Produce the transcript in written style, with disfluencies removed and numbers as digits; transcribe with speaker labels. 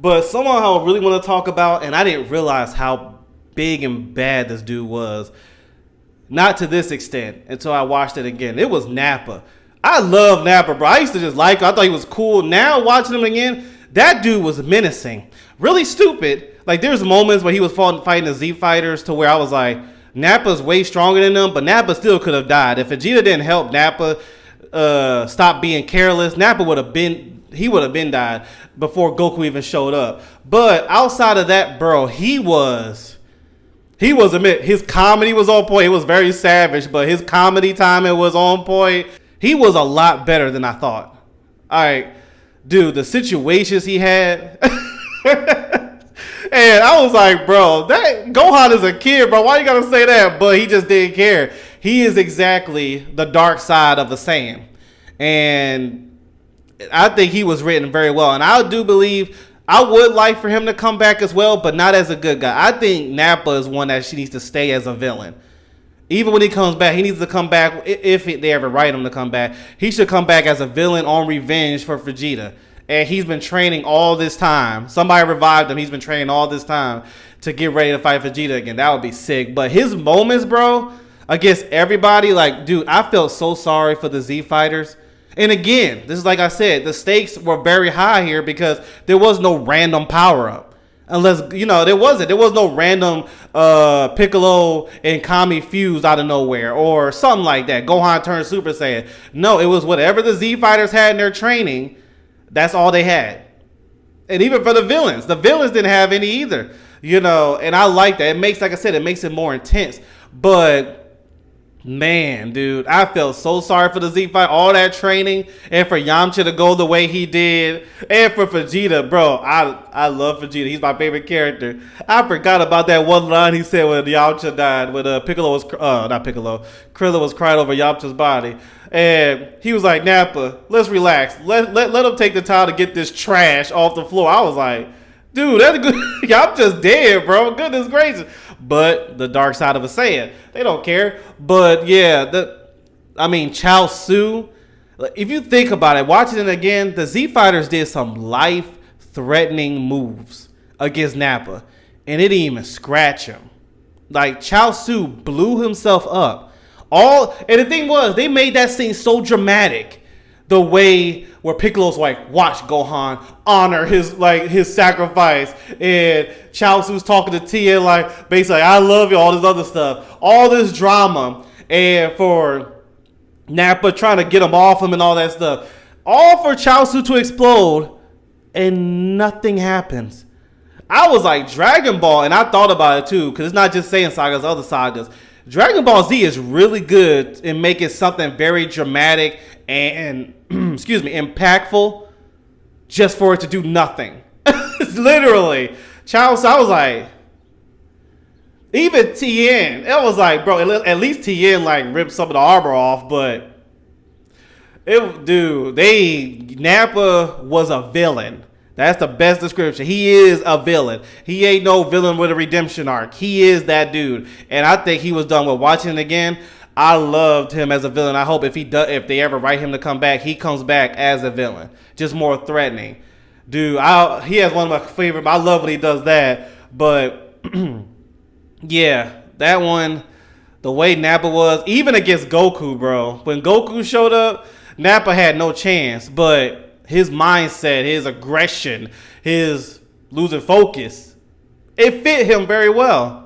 Speaker 1: But someone I really want to talk about, and I didn't realize how big and bad this dude was. Not to this extent until I watched it again. It was Nappa. I love Nappa, bro. I used to just like him. I thought he was cool. Now watching him again, that dude was menacing. Really stupid. Like there's moments where he was fighting the Z fighters to where I was like, Nappa's way stronger than them, but Nappa still could have died. If Vegeta didn't help Nappa stop being careless, Nappa would have been died before Goku even showed up. But outside of that, bro, his comedy was on point. It was very savage, but his comedy timing was on point. He was a lot better than I thought. All right, dude, the situations he had. And I was like, bro, that Gohan is a kid, bro. Why you gotta say that? But he just didn't care. He is exactly the dark side of a Saiyan. And I think he was written very well. And I do believe I would like for him to come back as well, but not as a good guy. I think Nappa is one that she needs to stay as a villain. Even when he comes back, he needs to come back, if they ever write him to come back, he should come back as a villain on revenge for Vegeta. And he's been training all this time. Somebody revived him. He's been training all this time to get ready to fight Vegeta again. That would be sick. But his moments, bro, against everybody, like, dude, I felt so sorry for the Z fighters. And again, this is like I said, the stakes were very high here because there was no random power-up. Unless, there was no random Piccolo and Kami fused out of nowhere or something like that. Gohan turned Super Saiyan. No, it was whatever the Z fighters had in their training. That's all they had. And even for the villains didn't have any either. And I like that. It makes, like I said, it makes it more intense. But man, dude, I felt so sorry for the Z fight, all that training, and for Yamcha to go the way he did, and for Vegeta, bro. I love Vegeta. He's my favorite character. I forgot about that one line he said when Yamcha died, when Krillin was crying over Yamcha's body. And he was like, Nappa, let's relax. Let him take the time to get this trash off the floor. I was like, dude, that's good. I'm just dead, bro. Goodness gracious. But the dark side of a Saiyan, they don't care. But yeah, Chao Su. If you think about it, watching it again, the Z Fighters did some life-threatening moves against Nappa, and it didn't even scratch him. Like Chao Su blew himself up. And the thing was, they made that scene so dramatic. The way where Piccolo's like, watch Gohan honor his sacrifice, and Chao Su's talking to Tien like basically I love you, all this other stuff, all this drama, and for Nappa trying to get him off him and all that stuff, all for Chao Su to explode, and nothing happens. I was like, Dragon Ball, and I thought about it too, because it's not just Saiyan sagas, other sagas. Dragon Ball Z is really good in making something very dramatic and impactful just for it to do nothing. Literally. I was like, even Tien, it was like, bro, at least Tien like ripped some of the armor off, but Nappa was a villain. That's the best description. He is a villain. He ain't no villain with a redemption arc. He is that dude. And I think he was done with watching it again. I loved him as a villain. I hope if they ever write him to come back, he comes back as a villain. Just more threatening. Dude, he has one of my favorite. I love when he does that. But yeah, that one, the way Nappa was, even against Goku, bro. When Goku showed up, Nappa had no chance. But his mindset, his aggression, his losing focus, it fit him very well.